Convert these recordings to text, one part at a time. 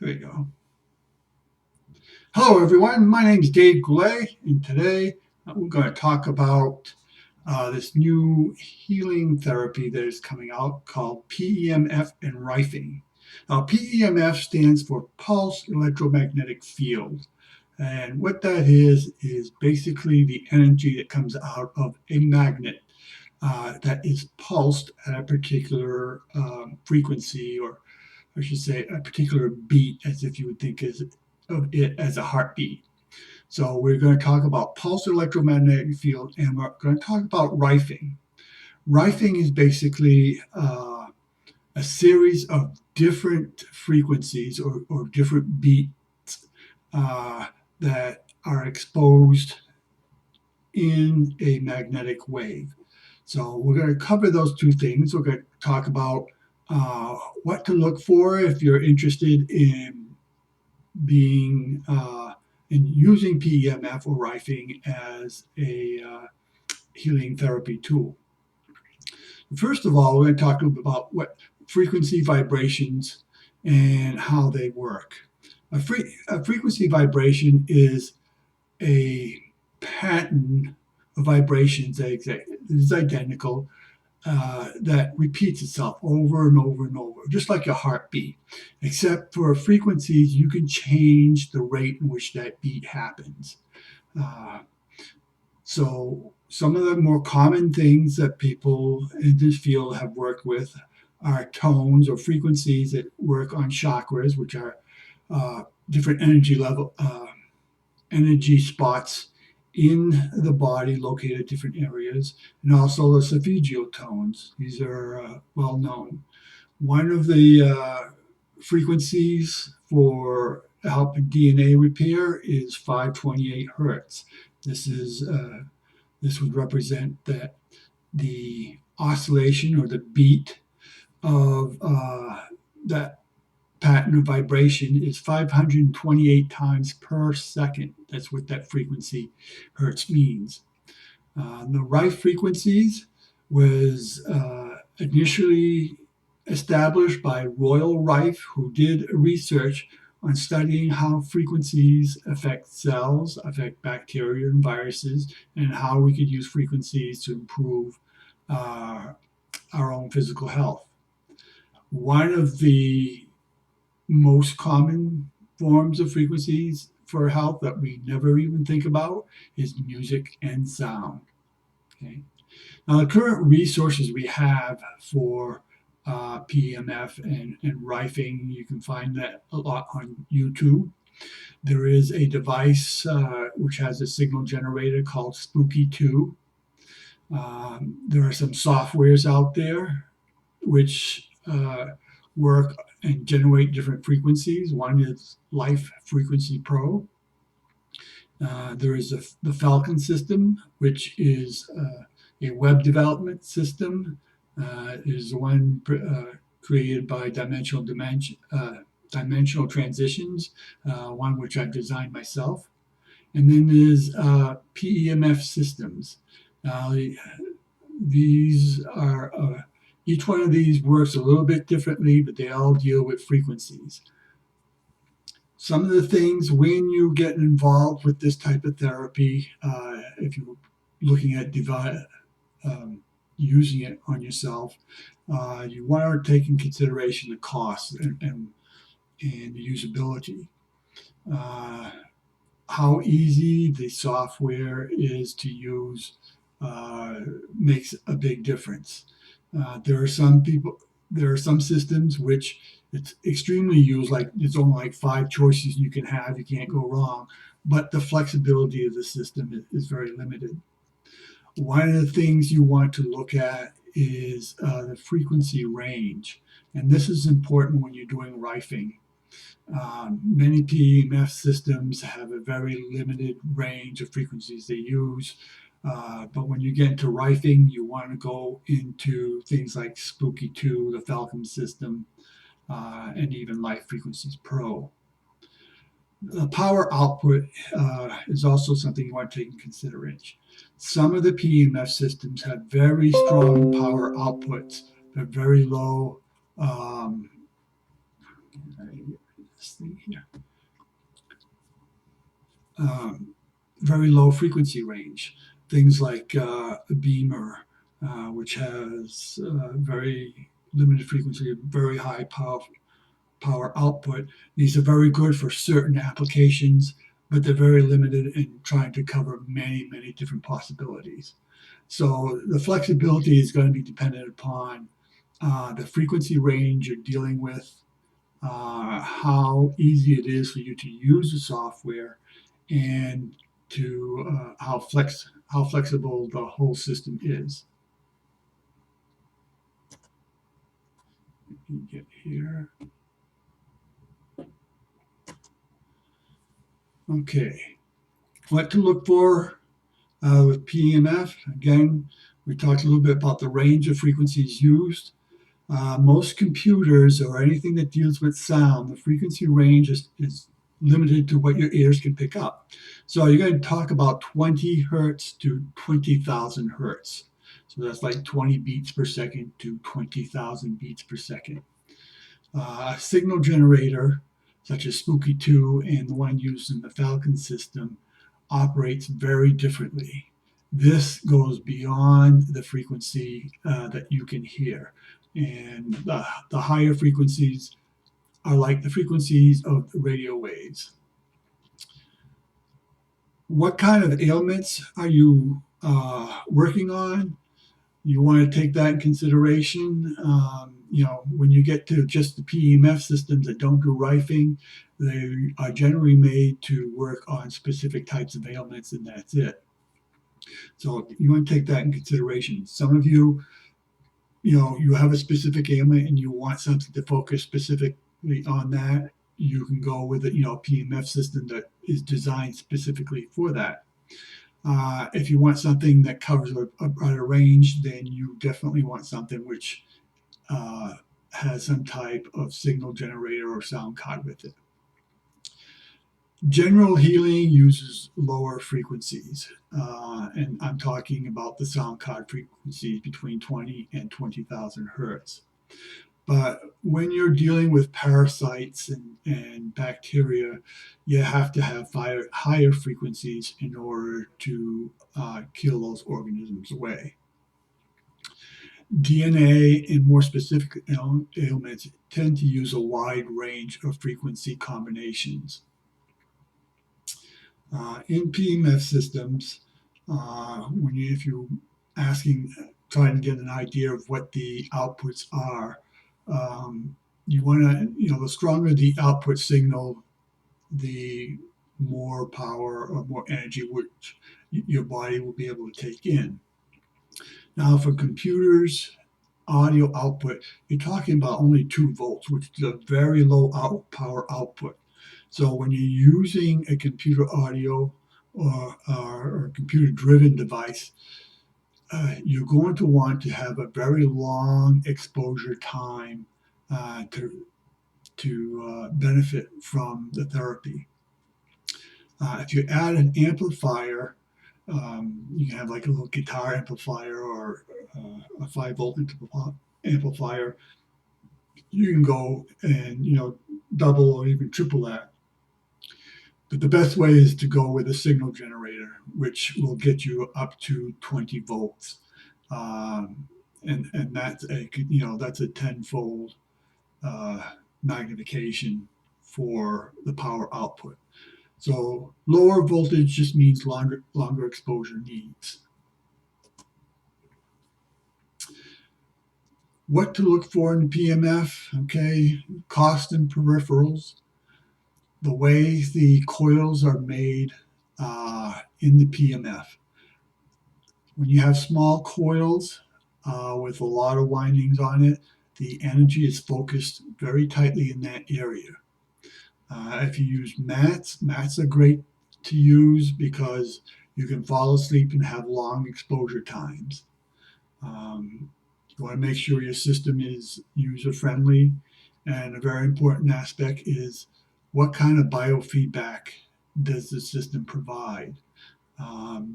There you go. Hello, everyone. My name is Dave Goulet, and today we're going to talk about this new healing therapy that is coming out called PEMF and Rifing. Now, PEMF stands for Pulse Electromagnetic Field. And what that is basically the energy that comes out of a magnet that is pulsed at a particular frequency, or I should say a particular beat, as if you would think of it as a heartbeat. So we're going to talk about pulsed electromagnetic field, and we're going to talk about rifing. Rifing is basically a series of different frequencies or different beats that are exposed in a magnetic wave. So we're going to cover those two things. We're going to talk about what to look for if you're interested in being in using PEMF or Rifing as a healing therapy tool. First of all, we're going to talk about what frequency vibrations and how they work. A frequency vibration is a pattern of vibrations that is identical that repeats itself over and over and over, just like a heartbeat. Except for frequencies, you can change the rate in which that beat happens. So some of the more common things that people in this field have worked with are tones or frequencies that work on chakras, which are different energy spots in the body located at different areas, and also the solfeggio tones. These are well known. One of the frequencies for helping DNA repair is 528 hertz. This would represent that the oscillation or the beat of that pattern of vibration is 528 times per second. That's what that frequency hertz means. The Rife frequencies was initially established by Royal Rife, who did research on studying how frequencies affect cells, affect bacteria and viruses, and how we could use frequencies to improve our own physical health. One of the most common forms of frequencies for health that we never even think about is music and sound. Okay. Now, the current resources we have for PEMF and Rifing, you can find that a lot on YouTube. There is a device which has a signal generator called Spooky 2. There are some softwares out there which work and generate different frequencies. One is Life Frequency Pro. There is the Falcon system, which is a web development system. Is one created by Dimensional Transitions, one which I've designed myself. And then there's PEMF systems. These are each one of these works a little bit differently, but they all deal with frequencies. Some of the things when you get involved with this type of therapy, if you're looking at using it on yourself, you want to take in consideration the cost and the usability. How easy the software is to use makes a big difference. There are some systems which it's extremely used, like it's only like 5 choices you can have, you can't go wrong, but the flexibility of the system is very limited. One of the things you want to look at is the frequency range, and this is important when you're doing rifing. Many PEMF systems have a very limited range of frequencies they use. But when you get into rifing, you want to go into things like Spooky 2, the Falcon system, and even Life Frequencies Pro. The power output is also something you want to take in consideration. Some of the PEMF systems have very strong power outputs, but very low this thing here. Very low frequency range. Things like a beamer, which has very limited frequency, very high power output. These are very good for certain applications, but they're very limited in trying to cover many, many different possibilities. So the flexibility is going to be dependent upon the frequency range you're dealing with, how easy it is for you to use the software, and to how flexible the whole system is. Let me get here. Okay, what to look for with PEMF. Again, we talked a little bit about the range of frequencies used. Most computers or anything that deals with sound, the frequency range is limited to what your ears can pick up. So you're going to talk about 20 hertz to 20,000 hertz. So that's like 20 beats per second to 20,000 beats per second. A signal generator, such as Spooky 2 and the one used in the Falcon system, operates very differently. This goes beyond the frequency that you can hear. And the higher frequencies are like the frequencies of the radio waves. What kind of ailments are you working on? You want to take that in consideration. When you get to just the PEMF systems that don't do rifing, they are generally made to work on specific types of ailments, and that's it. So you want to take that in consideration. Some of you, you have a specific ailment and you want something to focus specifically on that. You can go with a PEMF system that is designed specifically for that. If you want something that covers a broader range, then you definitely want something which has some type of signal generator or sound card with it. General healing uses lower frequencies, and I'm talking about the sound card frequencies between 20 and 20,000 hertz. But when you're dealing with parasites and bacteria, you have to have higher frequencies in order to kill those organisms away. DNA and more specific ailments tend to use a wide range of frequency combinations. In PEMF systems, if you're trying to get an idea of what the outputs are, you want to, the stronger the output signal, the more power or more energy which your body will be able to take in. Now, for computers, audio output, you're talking about only 2 volts, which is a very low power output. So when you're using a computer audio or a computer-driven device, you're going to want to have a very long exposure time to benefit from the therapy. If you add an amplifier, you can have like a little guitar amplifier or a 5-volt amplifier. You can go and double or even triple that. But the best way is to go with a signal generator, which will get you up to 20 volts, and that's a 10-fold magnification for the power output. So lower voltage just means longer exposure needs. What to look for in PEMF? Okay, cost and peripherals. The way the coils are made in the PEMF. When you have small coils with a lot of windings on it, the energy is focused very tightly in that area. If you use mats are great to use because you can fall asleep and have long exposure times. You want to make sure your system is user-friendly, and a very important aspect is what kind of biofeedback does the system provide?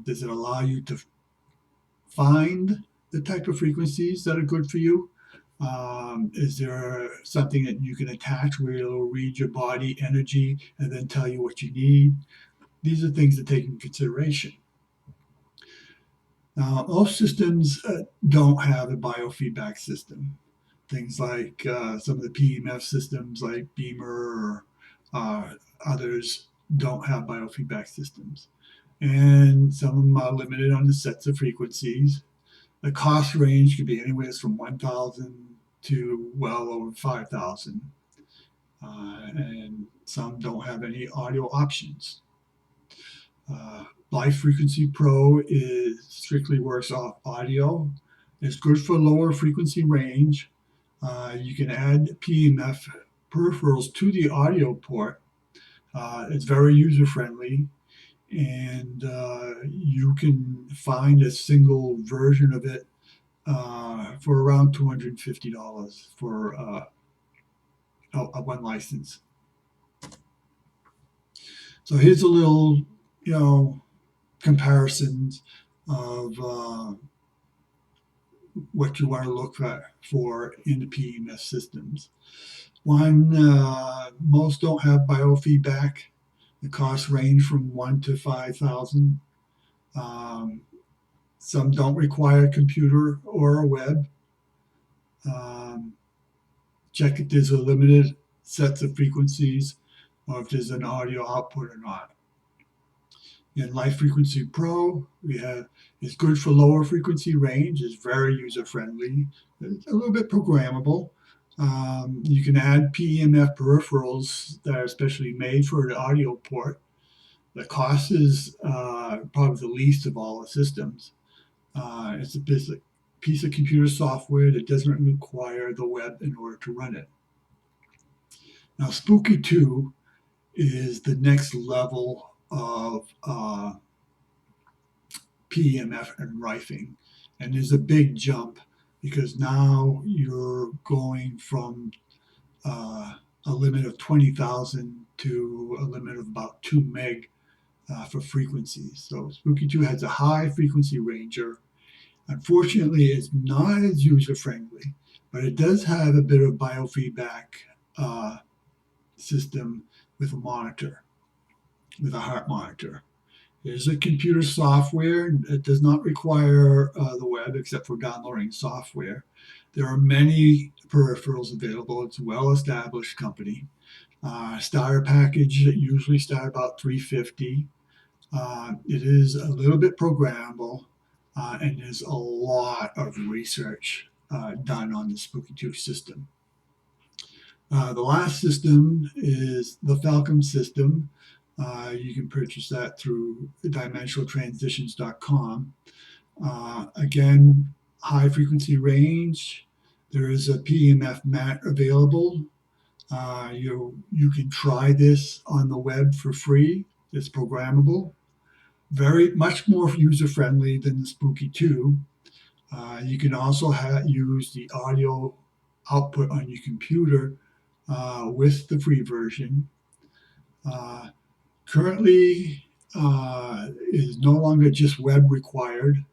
Does it allow you to find the type of frequencies that are good for you? Is there something that you can attach where it'll read your body energy and then tell you what you need? These are things to take into consideration. Now, most systems don't have a biofeedback system. Things like some of the PEMF systems like Beamer or others don't have biofeedback systems. And some of them are limited on the sets of frequencies. The cost range could be anywhere from 1,000 to well over 5,000. And some don't have any audio options. Live Frequency Pro strictly works off audio. It's good for lower frequency range. You can add PEMF peripherals to the audio port. It's very user friendly, and you can find a single version of it for around $250 for a one license. So here's a little, comparisons of what you want to look for in the PEMF systems. One, most don't have biofeedback. The costs range from 1 to 5,000. Some don't require a computer or a web. Check if there's a limited sets of frequencies or if there's an audio output or not. In Live Frequency Pro, it's good for lower frequency range. It's very user friendly. It's a little bit programmable. You can add PEMF peripherals that are specially made for the audio port. The cost is probably the least of all the systems. It's a piece of computer software that doesn't require the web in order to run it. Now, Spooky 2 is the next level of PEMF and Rifing. And there's a big jump because now you're going from a limit of 20,000 to a limit of about 2 meg for frequencies. So Spooky 2 has a high frequency ranger. Unfortunately, it's not as user friendly, but it does have a bit of biofeedback system with a monitor, with a heart monitor. There's a computer software that does not require the web except for downloading software. There are many peripherals available. It's a well-established company. Starter package usually start about $350. It is a little bit programmable, and there's a lot of research done on the Spooky 2 system. The last system is the Falcon system. You can purchase that through dimensionaltransitions.com. Again, high frequency range. There is a PEMF mat available. You can try this on the web for free. It's programmable. Much more user friendly than the Spooky 2. You can also use the audio output on your computer with the free version. Currently, is no longer just web required.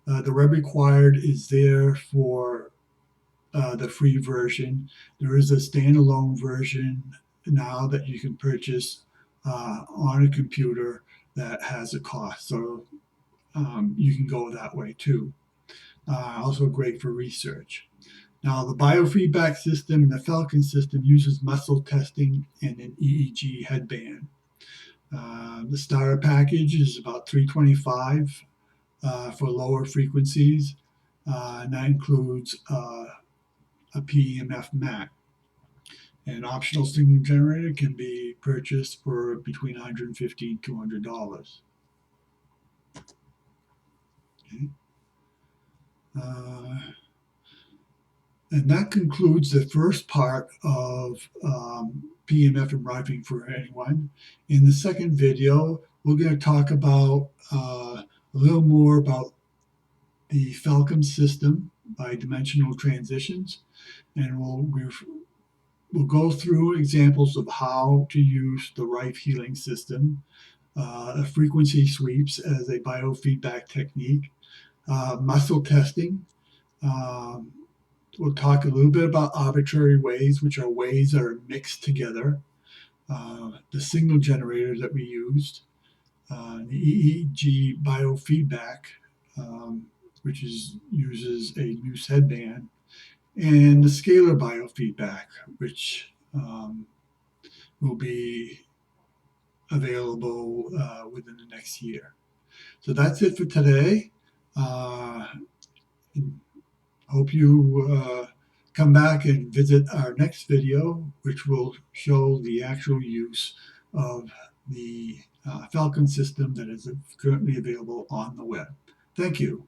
The web required is there for the free version. There is a standalone version now that you can purchase on a computer that has a cost. So you can go that way too. Also great for research. Now, the biofeedback system and the Falcon system uses muscle testing and an EEG headband. The starter package is about $325 for lower frequencies, and that includes a PEMF mat. An optional signal generator can be purchased for between $150 and $200. Okay. And that concludes the first part of PEMF and Rifing for anyone. In the second video, we're going to talk about a little more about the Falcon system by Dimensional Transitions, and we'll go through examples of how to use the Rife healing system, frequency sweeps as a biofeedback technique, muscle testing, We'll talk a little bit about arbitrary waves, which are waves that are mixed together. The signal generator that we used, the EEG biofeedback, which uses a noose headband, and the scalar biofeedback, which will be available within the next year. So that's it for today. Hope you come back and visit our next video, which will show the actual use of the Falcon system that is currently available on the web. Thank you.